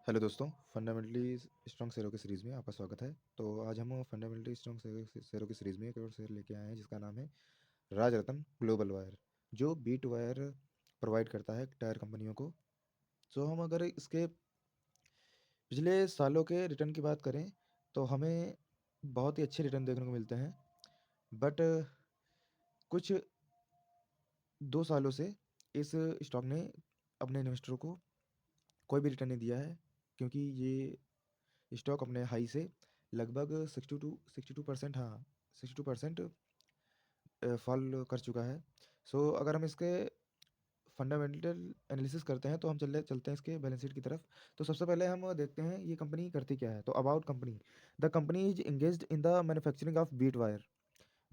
Hello दोस्तों, fundamentally strong शेयरों की सीरीज़ में आपका स्वागत है। तो आज हम फंडामेंटली स्ट्रॉन्ग शेयरों की सीरीज़ में एक और शेयर लेके आए हैं जिसका नाम है राज रतन ग्लोबल वायर, जो बीट वायर प्रोवाइड करता है टायर कंपनियों को। तो हम अगर इसके पिछले सालों के रिटर्न की बात करें तो हमें बहुत ही अच्छे रिटर्न देखने को मिलते हैं। बट कुछ 2 सालों से इस स्टॉक ने अपने इन्वेस्टरों को कोई भी रिटर्न नहीं दिया है, क्योंकि ये स्टॉक अपने हाई से लगभग 62% हाँ 62% फॉल कर चुका है। सो अगर हम इसके फंडामेंटल एनालिसिस करते हैं तो हम चलते हैं इसके बैलेंस शीट की तरफ। तो सबसे पहले हम देखते हैं ये कंपनी करती क्या है। तो about company, the company is engaged in the manufacturing of bead wire,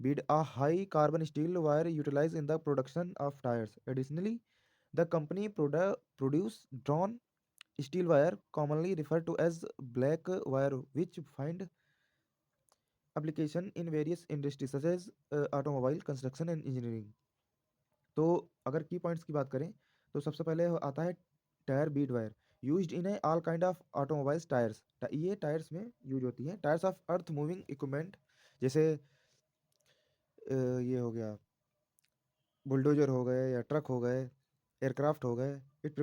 bead a high carbon steel wire utilize in the production of tyres. Additionally the company produce drawn steel wire, commonly referred to as black wire, which find application in various industries such as automobile, construction and engineering. तो अगर की points की बात करें तो सबसे पहले आता है tyre Beed wire, used in A all kind of automobiles tyres. ये टायर्स में यूज होती है, tyres of earth moving equipment, जैसे ये हो गया बुलडोजर हो गए या ट्रक हो गए, एयरक्राफ्ट हो गए। It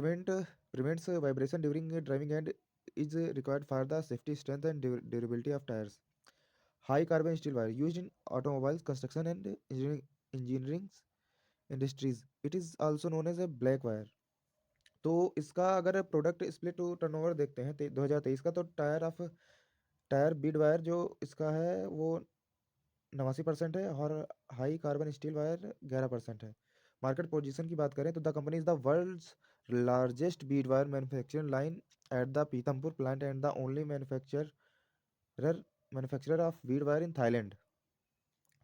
prevents vibration during driving and is required for the safety strength and durability of tyres. High carbon steel wire used in automobiles, construction and engineering industries. It is also known as a black wire. तो इसका अगर product split to turnover देखते हैं 2023 का, तो tyre Beed wire जो इसका है वो 89% है और हाई कार्बन स्टील वायर 11% है। मार्केट पोजीशन की बात करें तो the company is the world's largest bead wire manufacturing line at the Pithampur plant and the only manufacturer of bead wire in Thailand.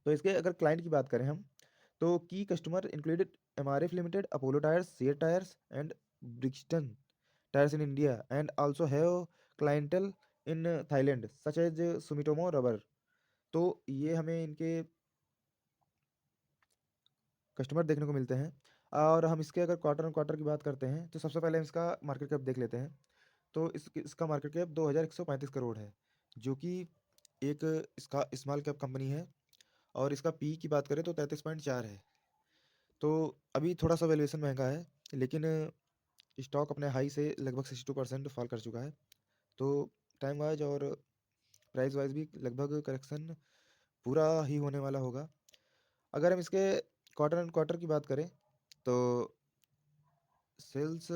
तो इसके अगर क्लाइंट की बात करें हम, तो की customer included MRF limited, Apollo tyres, CEAT tyres and Brixton tyres in India, and also have clientele in Thailand such as Sumitomo rubber. तो ये हमें इनके कस्टमर देखने को मिलते हैं। और हम इसके अगर क्वार्टर ऑन क्वार्टर की बात करते हैं तो सबसे पहले हम इसका मार्केट कैप देख लेते हैं। तो इसका मार्केट कैप 2135 करोड़ है, जो कि एक इसका स्मॉल कैप कंपनी है। और इसका पी की बात करें तो 33.4 है। तो अभी थोड़ा सा वैल्यूएशन महंगा है, लेकिन स्टॉक अपने हाई से लगभग 62% फॉल कर चुका है। तो टाइम वाइज और प्राइस वाइज भी लगभग करेक्शन पूरा ही होने वाला होगा। अगर हम इसके क्वार्टर एंड क्वार्टर की बात करें तो सेल्स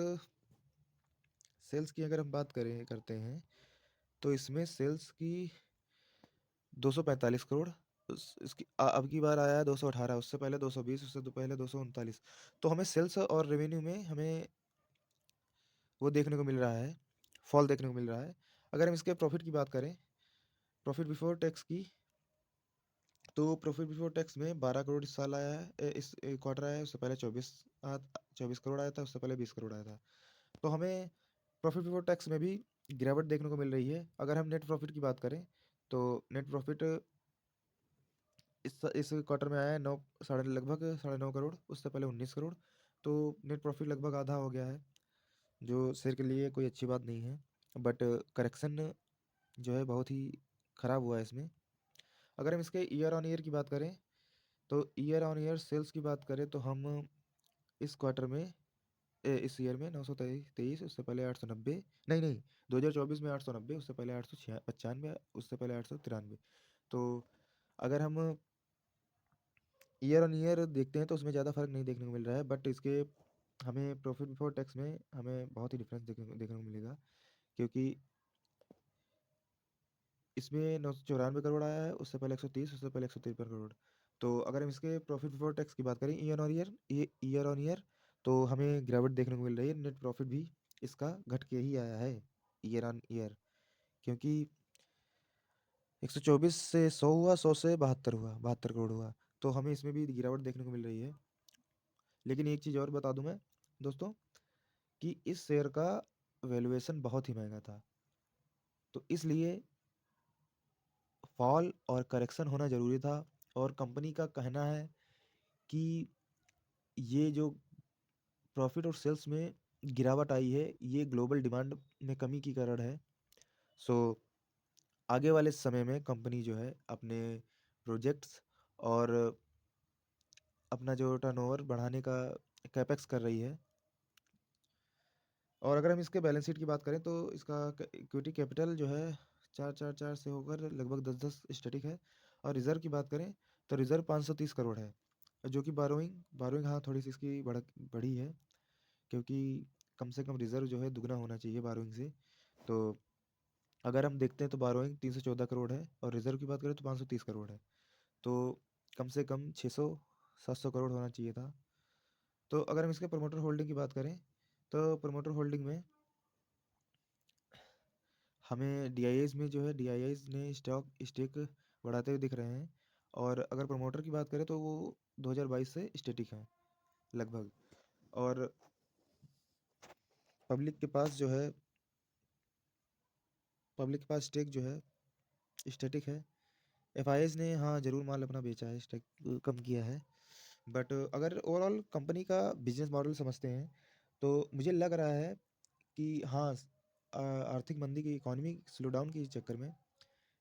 सेल्स की अगर हम बात करें करते हैं तो इसमें सेल्स की 245 करोड़, इसकी अब की बार आया है 218, उससे पहले 220, उससे पहले 239। तो हमें सेल्स और रेवेन्यू में हमें वो देखने को मिल रहा है, फॉल देखने को मिल रहा है। अगर हम इसके प्रॉफिट की बात करें, प्रॉफिट बिफोर टैक्स की, तो प्रॉफिट बिफोर टैक्स में 12 करोड़ इस साल आया है, इस क्वार्टर आया है। उससे पहले 24 करोड़ आया था, उससे पहले 20 करोड़ आया था। तो हमें प्रॉफिट बिफोर टैक्स में भी गिरावट देखने को मिल रही है। अगर हम नेट प्रॉफिट की बात करें तो नेट प्रॉफिट इस क्वार्टर में आया है लगभग 9.5 करोड़, उससे पहले 19 करोड़। तो नेट प्रॉफिट लगभग आधा हो गया है, जो शेयर के लिए कोई अच्छी बात नहीं है। बट करेक्शन जो है बहुत ही ख़राब हुआ है इसमें। अगर हम इसके ईयर ऑन ईयर की बात करें तो ईयर ऑन ईयर सेल्स की बात करें तो हम इस क्वार्टर में इस ईयर में 923, उससे पहले 890, नहीं नहीं 2024 में 890, उससे पहले 895, उससे पहले 893। तो अगर हम ईयर ऑन ईयर देखते हैं तो उसमें ज़्यादा फर्क नहीं देखने को मिल रहा है। बट इसके हमें प्रॉफिट बिफोर टैक्स में हमें बहुत ही डिफरेंस देखने को मिलेगा, क्योंकि इसमें 994 करोड़ आया है, उससे पहले 130, उससे पहले 153 करोड़। तो अगर हम इसके प्रॉफिट बिफोर टैक्स की बात करें ईयर ऑन ईयर, तो हमें गिरावट देखने को मिल रही है। नेट प्रॉफिट भी इसका घट के ही आया है ईयर ऑन ईयर, क्योंकि 124 से 100 हुआ, 100 से 72 हुआ, 72 करोड़ हुआ। तो हमें इसमें भी गिरावट देखने को मिल रही है। लेकिन एक चीज़ और बता दूं मैं दोस्तों, कि इस शेयर का वैल्यूएशन बहुत ही महंगा था, तो इसलिए फॉल और करेक्शन होना ज़रूरी था। और कंपनी का कहना है कि ये जो प्रॉफिट और सेल्स में गिरावट आई है, ये ग्लोबल डिमांड में कमी के कारण है। सो आगे वाले समय में कंपनी जो है अपने प्रोजेक्ट्स और अपना जो टर्नओवर बढ़ाने का कैपेक्स कर रही है। और अगर हम इसके बैलेंस शीट की बात करें तो इसका इक्विटी कैपिटल जो है 444 से होकर लगभग 10-10 स्टैटिक है। और रिजर्व की बात करें तो रिजर्व 530 करोड़ है, जो कि बारोइंग हाँ थोड़ी सी इसकी बढ़ी है, क्योंकि कम से कम रिजर्व जो है दुगना होना चाहिए बारोइंग से। तो अगर हम देखते हैं तो बारोइंग 314 करोड़ है और रिजर्व की बात करें तो 530 करोड़ है। तो कम से कम 600-700 करोड़ होना चाहिए था। तो अगर हम इसके प्रमोटर होल्डिंग की बात करें तो प्रमोटर होल्डिंग में हमें डीआईएस में जो है डीआईएस ने स्टेक बढ़ाते हुए दिख रहे हैं। और अगर प्रमोटर की बात करें तो वो 2022 से स्टेटिक है लगभग। और पब्लिक के पास जो है पब्लिक के पास स्टेक जो है स्टेटिक है। एफआईएस ने हाँ ज़रूर माल अपना बेचा है, स्टेक कम किया है। बट अगर ओवरऑल कंपनी का बिजनेस मॉडल समझते हैं तो मुझे लग रहा है कि हाँ आर्थिक मंदी की इकोनॉमिक स्लो डाउन के चक्कर में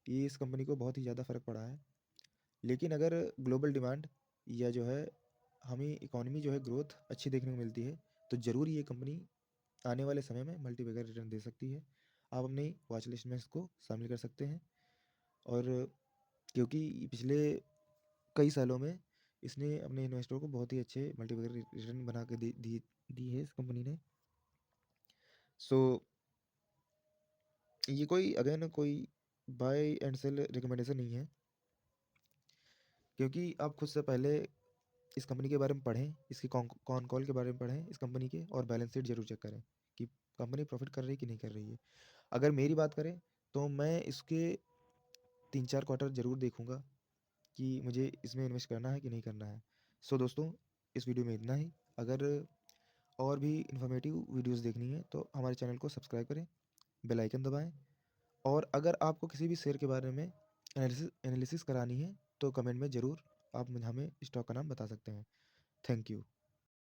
ये इस कंपनी को बहुत ही ज़्यादा फ़र्क पड़ा है। लेकिन अगर ग्लोबल डिमांड या जो है हमें इकोनॉमी जो है ग्रोथ अच्छी देखने को मिलती है तो ज़रूर ये कंपनी आने वाले समय में मल्टीबैगर रिटर्न दे सकती है। आप अपनी वॉच लिस्ट में इसको शामिल कर सकते हैं। और क्योंकि पिछले कई सालों में इसने अपने इन्वेस्टरों को बहुत ही अच्छे मल्टीबैगर रिटर्न बना के दी है इस कंपनी ने। सो ये कोई अगेन कोई बाय एंड सेल रिकमेंडेशन नहीं है, क्योंकि आप खुद से पहले इस कंपनी के बारे में पढ़ें, इसकी कॉन कॉल के बारे में पढ़ें इस कंपनी के, और बैलेंस शीट जरूर चेक करें कि कंपनी प्रॉफिट कर रही है कि नहीं कर रही है। अगर मेरी बात करें तो मैं इसके 3-4 क्वार्टर ज़रूर देखूंगा कि मुझे इसमें इन्वेस्ट करना है कि नहीं करना है। सो दोस्तों, इस वीडियो में इतना ही। अगर और भी इन्फॉर्मेटिव वीडियोस देखनी है तो हमारे चैनल को सब्सक्राइब करें, बेल आइकन दबाएं। और अगर आपको किसी भी शेयर के बारे में एनालिसिस करानी है तो कमेंट में ज़रूर आप हमें स्टॉक का नाम बता सकते हैं। Thank you.